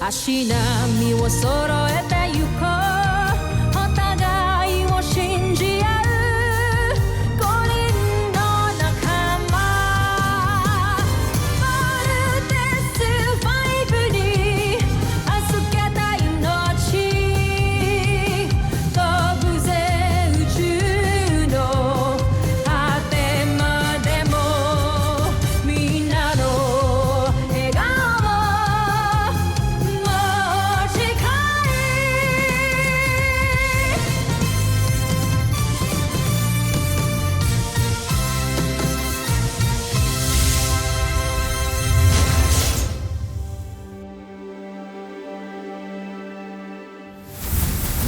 足並みを揃えてゆこうお互いを信じ合う五人の仲間まるでスバイブに預けた命飛ぶぜ宇宙の果てまでもみんなの笑顔持ち帰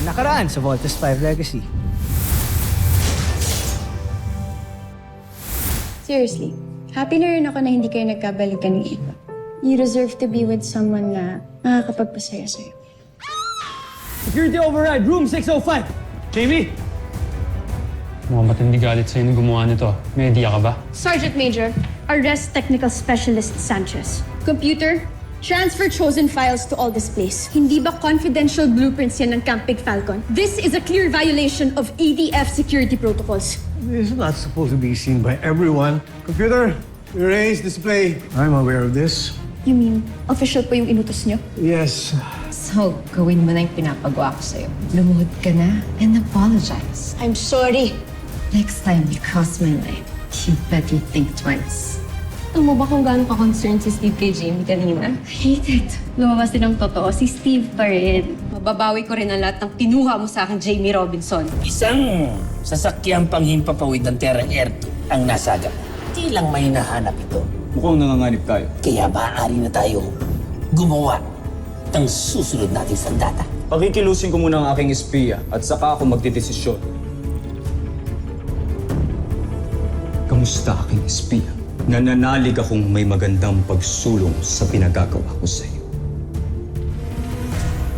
Nakaraan sa Voltes 5 Legacy. Seriously, happy na rin ako na hindi kayo nagkabalikan ng iba. You deserve to be with someone na makakapagpasaya sa'yo. Security override, room 605. Jamie? Mukhang matindi galit sa'yo nung gumawa nito. May idea ka ba? Sergeant Major, arrest Technical Specialist Sanchez. Computer, transfer chosen files to all displays. Hindi ba confidential blueprints yan ng Camp Big Falcon? This is a clear violation of ADF security protocols. This is not supposed to be seen by everyone. Computer, erase display. I'm aware of this. You mean, official po yung inutos nyo? Yes. So, gawin mo na yung pinapagawa ko sa'yo. Lumuhod ka na and apologize. I'm sorry. Next time you cross my line, you better think twice. Alam mo ba kung gaano ka-concerned si Steve kay Jamie kanina? I hate it. Lumabas din ang totoo, si Steve pa rin. Mababawi ko rin ang lahat ng kinuha mo sa akin, Jamie Robinson. Isang sasakyang panghimpapawid ng Terra Air 2 ang nasaga. Di lang may nahanap ito. Mukhang nanganganib tayo. Kaya maaari na tayo gumawa ng susunod nating sandata. Pakikilusin ko muna ang aking espiya at saka ako magdidesisyon. Kamusta aking espiya? Nananalig akong may magandang pagsulong sa pinagagawa ko sa iyo.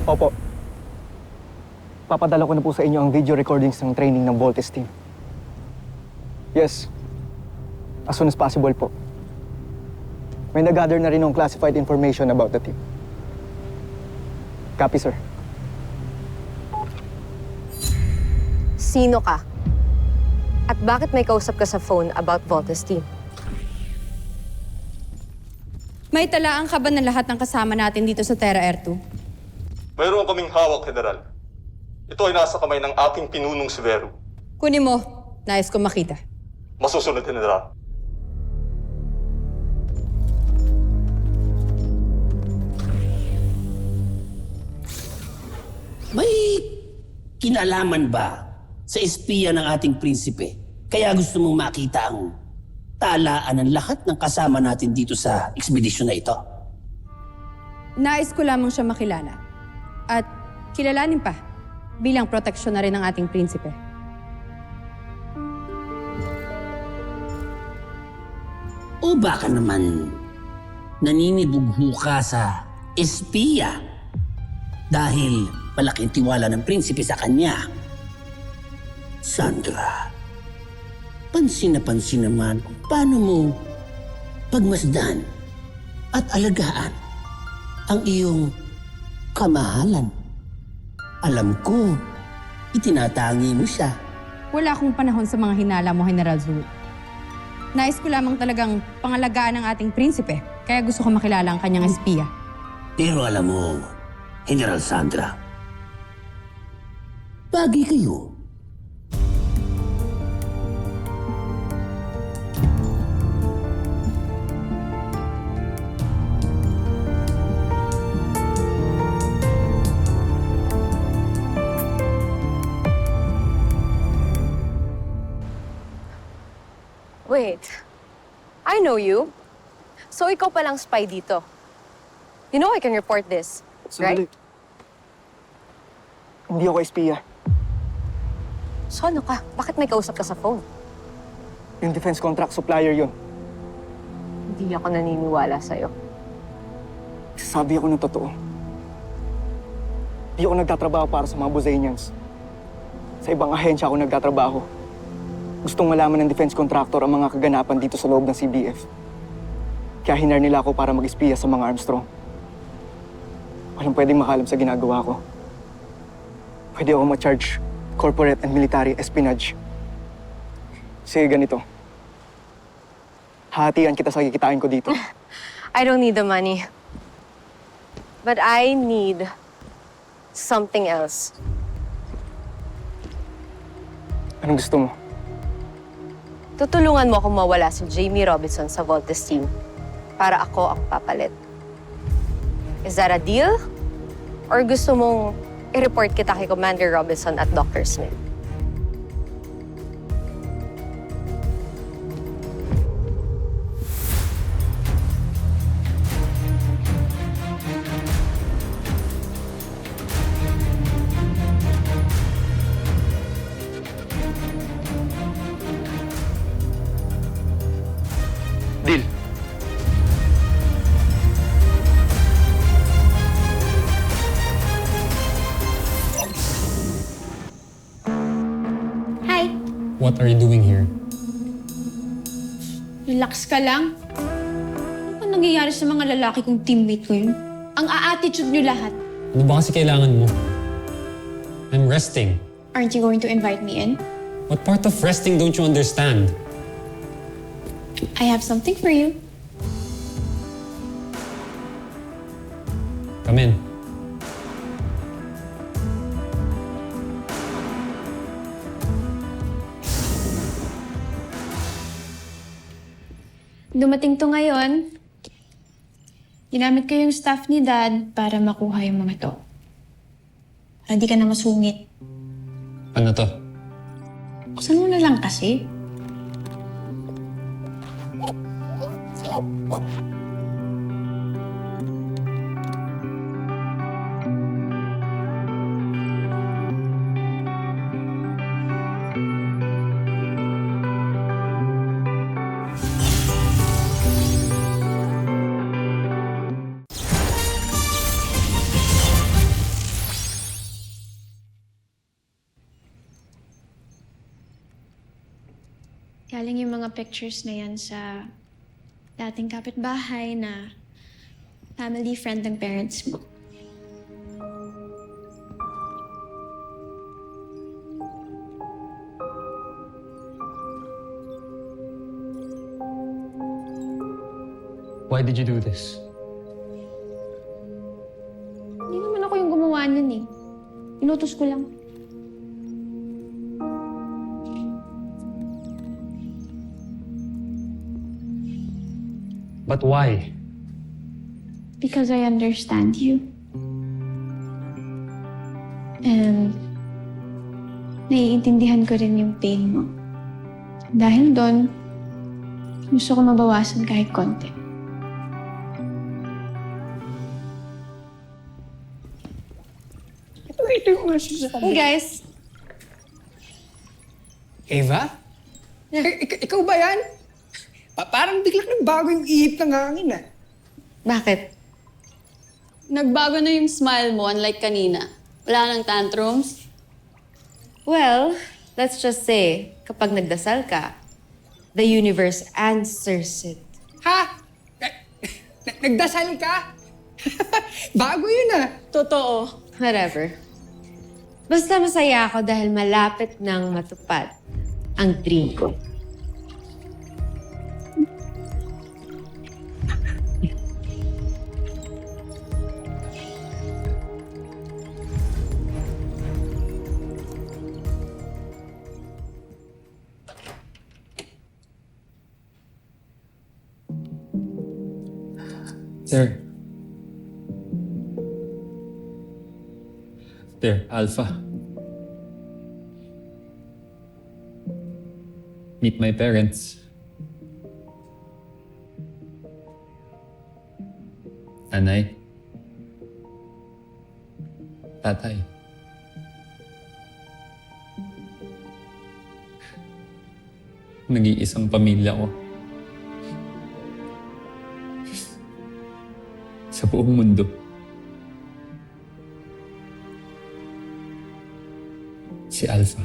Opo. Papadala ko na po sa inyo ang video recordings ng training ng Voltes team. Yes. As soon as possible po. May nag-gather na rin ng classified information about the team. Copy, sir. Sino ka? At bakit may kausap ka sa phone about Voltes team? May talaan ka ba ng lahat ng kasama natin dito sa Terra Air 2? Mayroon kaming hawak, General. Ito ay nasa kamay ng aking pinunong si Vero. Kunin mo. Nais ko makita. Masusunod, General. May kinalaman ba sa espiya ng ating prinsipe? Kaya gusto mong makita ang talaan ng lahat ng kasama natin dito sa ekspedisyon na ito? Nais ko lamang siya makilala. At kilalanin pa bilang proteksyon na rin ng ating prinsipe. O baka naman naninibugho ka sa espiya dahil malaking tiwala ng prinsipe sa kanya? Sandra, pansin naman kung paano mo pagmasdan at alagaan ang iyong kamahalan. Alam ko, itinatangi mo siya. Wala akong panahon sa mga hinala mo, General Zul. Nais ko lamang talagang pangalagaan ng ating prinsipe, kaya gusto ko makilala ang kanyang espiya. Pero alam mo, General Sandra, bagay kayo. Wait, I know you. So ikaw palang spy dito. You know I can report this, right? Hindi ako espiya. So ano ka? Bakit may kausap ka sa phone? Yung defense contract supplier yun. Hindi ako naniniwala sa'yo. Sabi ako ng totoo. Hindi ako nagtatrabaho para sa mga Buzanians. Sa ibang ahensya ako nagtatrabaho. Gustong malaman ng defense contractor ang mga kaganapan dito sa loob ng CBF. Kaya hinar nila ako para mag-espiya sa mga Armstrong. Walang pwedeng makalam sa ginagawa ko. Pwede ako ma-charge corporate and military espionage. Sige, ganito. Hatian kita sa kikitain ko dito. I don't need the money. But I need something else. Anong gusto mo? Tutulungan mo akong mawala si Jamie Robinson sa Voltes team para ako ang papalit. Is that a deal? Or gusto mong i-report kita kay Commander Robinson at Dr. Smith? Deal. Hi! What are you doing here? Relax ka lang. Ano nangyayari sa mga lalaki kong teammate ko yun? Ang a-attitude nyo lahat. Ano ba kasi kailangan mo? I'm resting. Aren't you going to invite me in? What part of resting don't you understand? I have something for you. Come in. Dumating to ngayon. Ginamit ko yung staff ni Dad para makuha yung mga to. Para di ka na masungit. Ano to? Buksan mo na lang kasi. Galing yung mga pictures na yan sa dating kapitbahay na family friend ng parents mo. Why did you do this? Hindi naman ako yung gumawa nun eh. Inutos ko lang. But why? Because I understand you. And naiintindihan ko rin yung pain mo. Dahil doon, gusto ko mabawasan kahit konti. Hey guys! Eva? Ikaw ba yan? Parang biglang nagbago yung ihip ng hangin ah. Bakit? Nagbago na yung smile mo, unlike kanina. Wala nang tantrums. Well, let's just say, kapag nagdasal ka, the universe answers it. Ha? Nagdasal ka? Bago yun ah. Totoo. Whatever. Basta masaya ako dahil malapit nang matupad ang dream ko. There. There, Alpha. Meet my parents. Nanay. Tatay. Nag-iisang pamilya ko. Sa buong mundo. Si Alpha.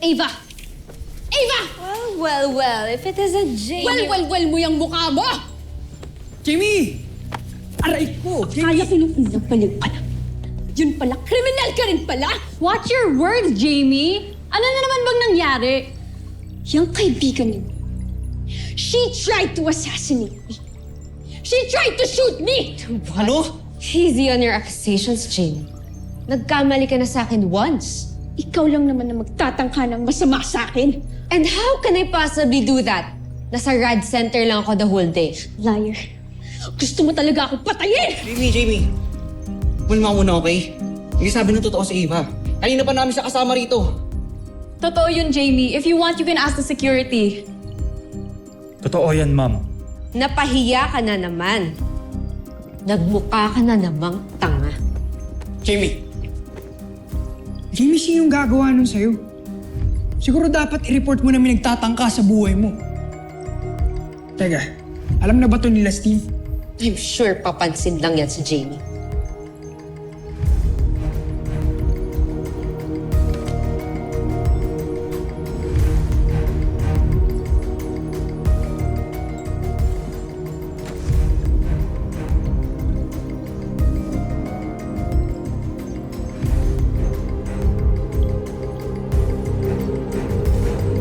Ava! Ava! Well, if it isn't Jamie... Well mo yung mukha mo! Jamie! Aray ko! Kaya kinukulang pala pala. Yun pala, kriminal ka rin pala! Watch your words, Jamie! Ano na naman bang nangyari? Yung kaibigan niyo, she tried to assassinate me. She tried to shoot me! Ano? Easy on your accusations, Jamie. Nagkamali ka na sa akin once. Ikaw lang naman na magtatangka ng masama sa akin. And how can I possibly do that? Nasa rad center lang ako the whole day. Liar. Gusto mo talaga akong patayin! Jamie. Malma muna, okay? Hindi sabi ng totoo si Eva. Kanina pa namin siya kasama rito. Totoo yun, Jamie. If you want, you can ask the security. Totoo yan, ma'am. Napahiya ka na naman. Nagmukha ka na namang tanga. Jamie, sino yung gagawa nun sa'yo? Siguro dapat i-report mo na may nagtatangka sa buhay mo. Teka, alam na ba to nila Steve? I'm sure papansin lang yan si Jamie.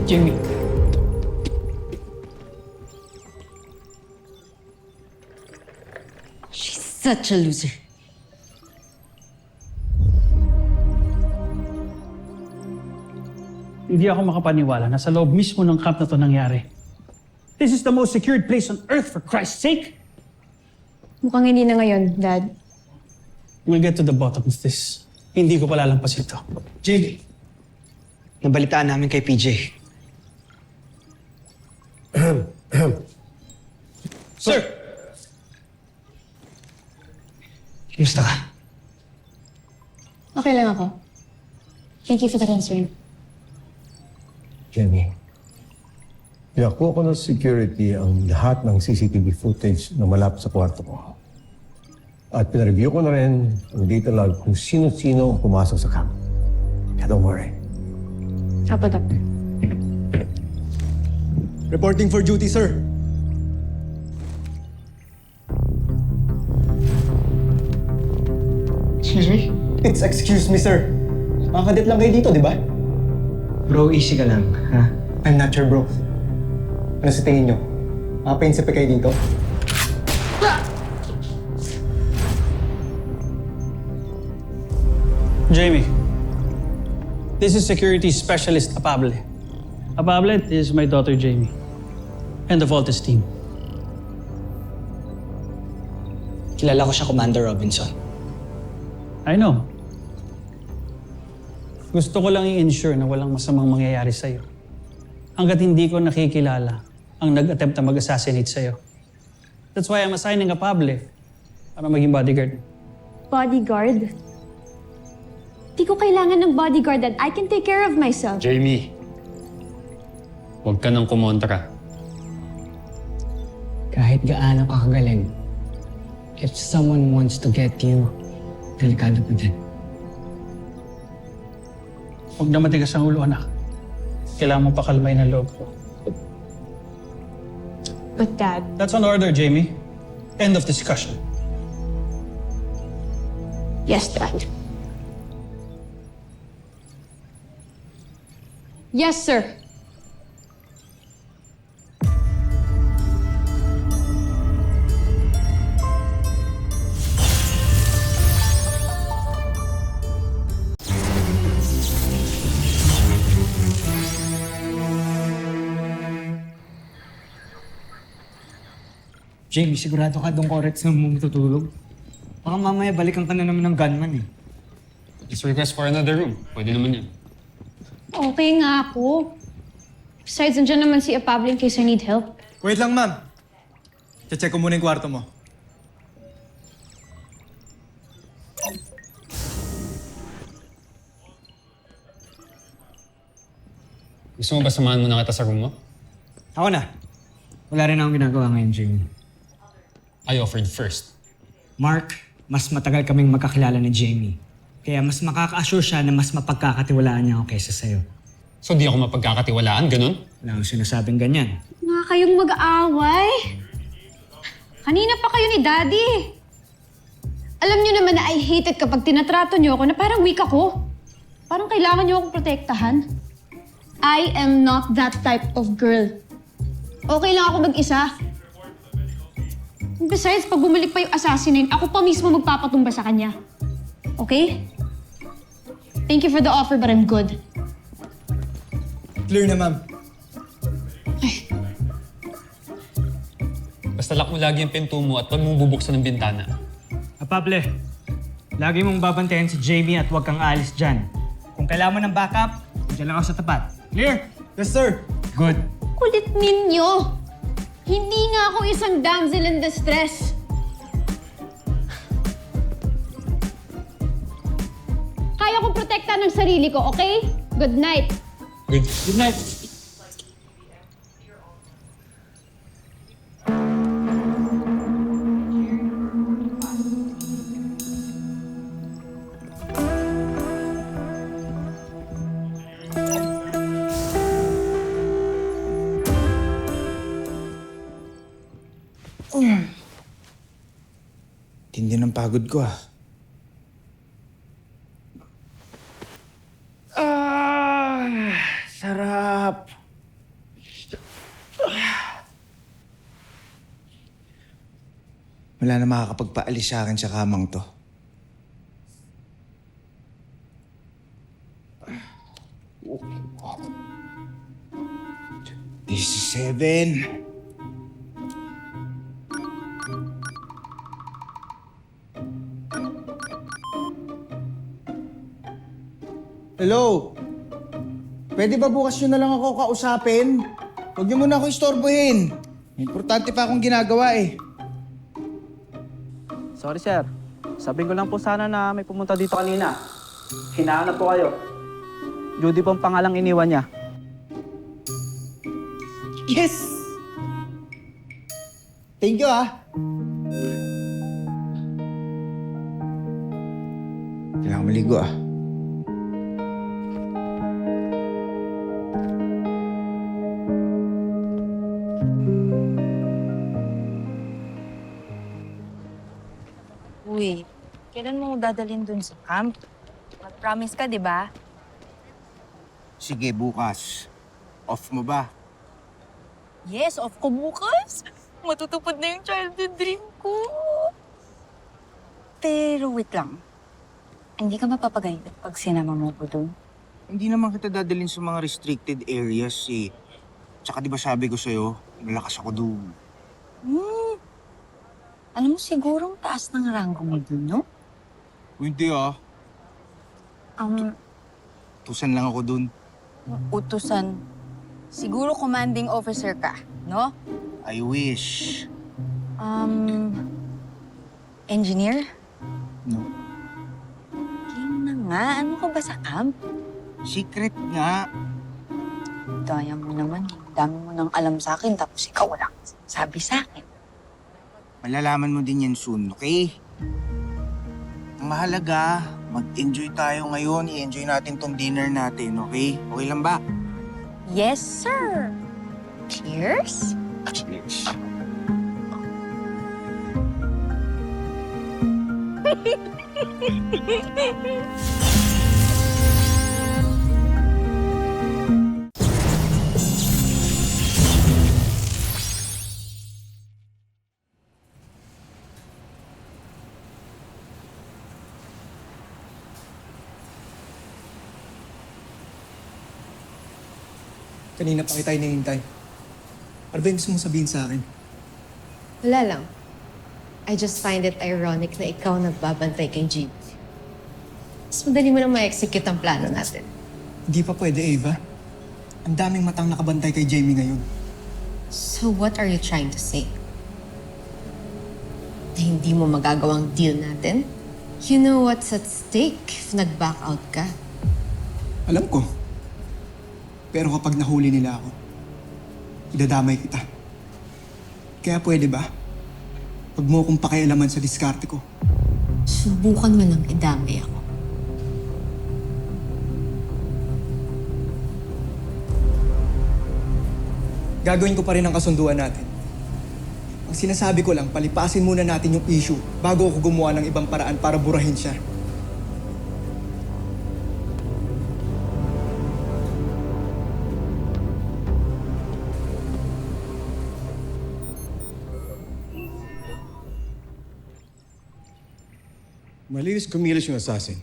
Jamie. She's such a loser. Hindi ako makapaniwala na sa loob mismo ng camp na to nangyari. This is the most secured place on earth, for Christ's sake! Mukhang hindi na ngayon, Dad. We'll get to the bottom of this. Hindi ko palalampasin to. Jamie, nabalitaan namin kay PJ. Sir! Kumusta ka? Okay lang ako. Thank you for the concern. Jenny, pinakuha ko ng security ang lahat ng CCTV footage na malapit sa kwarto ko. At pinareview ko na rin ang data log kung sino-sino ang pumasok sa camp. Kaya don't worry. Apo, Doctor. Reporting for duty, sir. Excuse me? It's excuse me, sir. Mga kadet lang kayo dito, di ba? Bro, easy ka lang, ha? I'm not sure, bro. Ano sa tingin nyo? Mga prinsipe kayo dito? Jamie, this is Security Specialist Apable. Apable is my daughter, Jamie. And the Voltes team. Kilala ko siya, Commander Robinson. I know. Gusto ko lang i-ensure na walang masamang mangyayari sa'yo. Hanggat hindi ko nakikilala ang nag-attempt na mag-assassinate sa'yo. That's why I'm assigning a Pable para maging bodyguard. Bodyguard? Di ko kailangan ng bodyguard, Dad. I can take care of myself. Jamie, huwag ka nang kumontra. Kahit gaano ka kagaling, if someone wants to get you, delikado pa din. Huwag na matigas ang ulo, anak. Kailangan mo pakalmay ng loob ko. But Dad... That's an order, Jamie. End of discussion. Yes, Dad. Yes, sir. Jamie, sigurado ka doon correct sa mo matutulog? Baka mamaya balikan ka na naman ng gunman eh. Just request for another room. Pwede naman yan. Okay nga ako. Besides, nandiyan naman si Apable in case I need help. Wait lang, ma'am. Check ko muna yung kwarto mo. Gusto mo ba samahan mo na kita sa room mo? Ako na. Wala rin akong ginagawa ngayon, Jamie. I offered first. Mark, mas matagal kaming magkakilala ni Jamie. Kaya mas makaka-assure siya na mas mapagkakatiwalaan niya ako kaysa sa'yo. So di ako mapagkakatiwalaan, ganun? Wala akong sinasabing ganyan. Nga kayong mag-aaway. Kanina pa kayo ni Daddy. Alam niyo naman na I hate it kapag tinatrato niyo ako na parang weak ako. Parang kailangan niyo akong protektahan. I am not that type of girl. Okay lang ako mag-isa. Besides, pag bumalik pa yung assassinate, ako pa mismo magpapatumba sa kanya. Okay? Thank you for the offer, but I'm good. Clear na, ma'am. Basta lock mo lagi yung pinto mo at huwag mong bubuksan ng bintana. Pable, lagi mong babantayan si Jamie at huwag kang alis dyan. Kung kailangan mo ng backup, dyan lang ako sa tapat. Clear? Yes, sir. Good. Kulit ninyo! Hindi nga ako isang damsel in distress. Kaya kong protektahan ng sarili ko, okay? Good night. Good night. Tindi ng pagod ko, ah. Sarap. Wala na makakapagpaalis sa akin sa kamang to. This is 7. Hello? Pwede ba bukas nyo na lang ako kausapin? Huwag niyo muna ako istorbohin. May importante pa akong ginagawa eh. Sorry, sir. Sabihin ko lang po sana na may pumunta dito kanina. Hinahanap po kayo. Judy pong pangalang iniwan niya. Yes! Thank you, ah. Kailangan maligo, ah. Uy, kailan mo dadalhin dun sa camp? Mag-promise ka, di ba? Sige, bukas. Off mo ba? Yes, off ko bukas. Matutupad na yung childhood dream ko. Pero wait lang. Hindi ka mapapagayad pag sinama mo ko dun? Hindi naman kita dadalhin sa mga restricted areas eh. Tsaka di ba sabi ko sa'yo, malakas ako doon. Alam mo, sigurong taas ng ranggo mo dun, no? Hindi ah. Tusan lang ako doon. Utusan. Siguro commanding officer ka, no? I wish. Engineer? No. Game na nga. Ano ka ba sa camp? Secret nga. Daya mo naman. Dami mo nang alam sa akin, tapos ikaw walang sabi sa akin. Malalaman mo din yan soon, okay? Ang mahalaga, mag-enjoy tayo ngayon. I-enjoy natin tong dinner natin, okay? Okay lang ba? Yes, sir. Cheers? Cheers. Kanina pa kita hinihintay. Ano ba yung gusto mong sabihin sa akin? Wala lang. I just find it ironic na ikaw nagbabantay kay Jeep. Mas madali mo lang ma-execute ang plano natin. Hindi pa pwede, Ava. Ang daming matang nakabantay kay Jamie ngayon. So what are you trying to say? Na hindi mo magagawang deal natin? You know what's at stake if nag-back out ka? Alam ko. Pero kapag nahuli nila ako, idadamay kita. Kaya pwede ba? Huwag mo akong pakialaman sa diskarte ko. Subukan mo lang idamay ako. Gagawin ko pa rin ang kasunduan natin. Ang sinasabi ko lang, palipasin muna natin yung issue bago ako gumawa ng ibang paraan para burahin siya. Malinis kumilos yung assassin.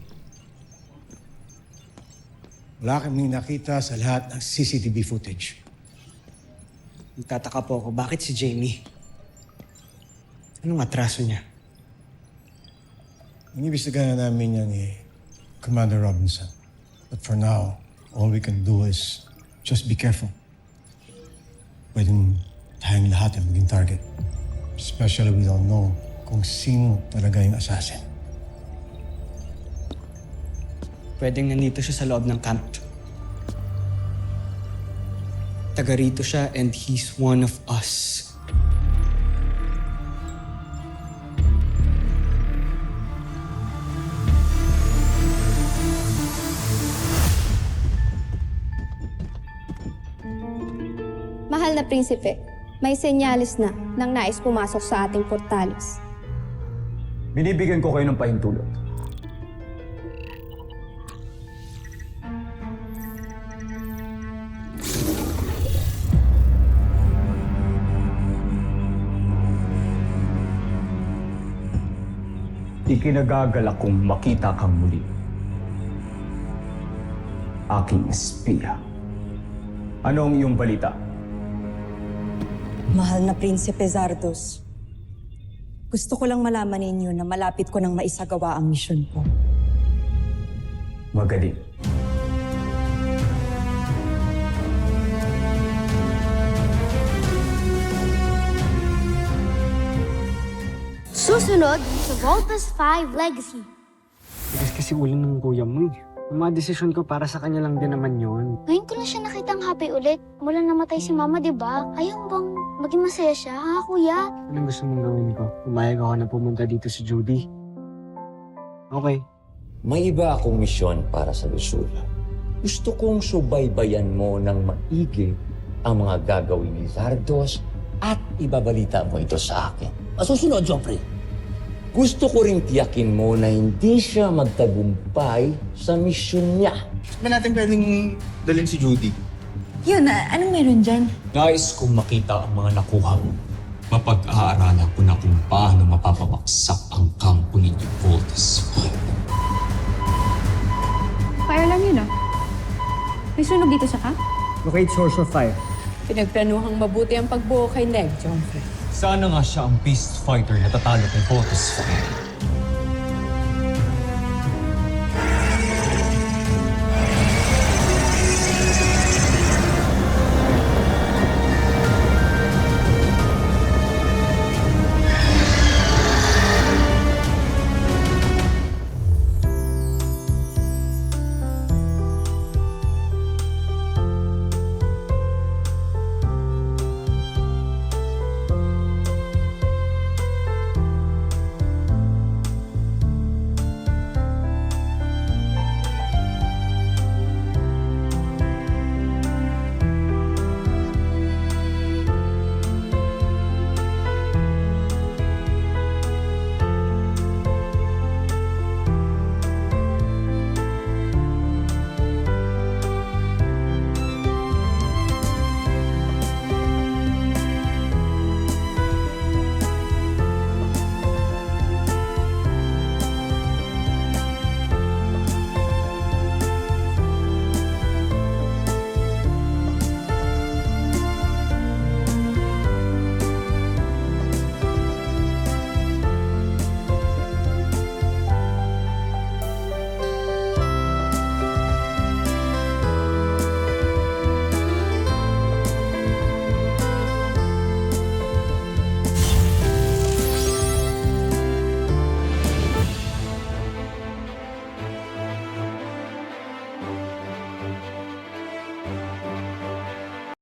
Wala kaming nakita sa lahat ng CCTV footage. Nagtataka po ako, bakit si Jamie? Anong atraso niya? Inibestigahan namin yan ni Commander Robinson. But for now, all we can do is just be careful. Pwedeng tayong lahat ang maging target. Especially we don't know kung sino talaga yung assassin. Pwedeng nandito siya sa loob ng camp. Taga rito siya and he's one of us. Mahal na prinsipe, may senyalis na nang nais pumasok sa ating portales. Binibigyan ko kayo ng pahintulot. Ikinagagalak kong makita kang muli. Aking espiya. Ano ang iyong balita? Mahal na Prinsipe Zardos, gusto ko lang malaman ninyo na malapit ko nang maisagawa ang misyon ko. Magaling. Susunod sa Voltes 5 Legacy. Bilis kasi ulo ng kuya mo eh. Ang mga desisyon ko para sa kanya lang din naman yun. Ngayon ko lang siya nakitang happy ulit. Mula namatay si Mama, di ba? Ayaw bang maging masaya siya, ha, Kuya? Anong gusto mong gawin ko? Pumayag ako na pumunta dito si Judy. Okay. May iba akong misyon para sa Lusula. Gusto kong subaybayan mo ng maigi ang mga gagawin ni Zardos at ibabalita mo ito sa akin. Masusunod, Joffrey. Gusto ko ring tiyakin mo na hindi siya magtagumpay sa misyon niya. Ba natin pwedeng dalhin si Judy? Yun, anong meron dyan? Nais kong makita ang mga nakuha mo. Mapag-aaralan ko na kung paano mapapabaksak ang kampo ninyo, Voltes 5. Fire lang yun, ah. May sunog dito sa camp? Locate source of fire. Pinagplanuhang mabuti ang pagbuo kay Neg, Joffrey. Sana nga siya ang beast fighter na tatalo kay Voltes 5.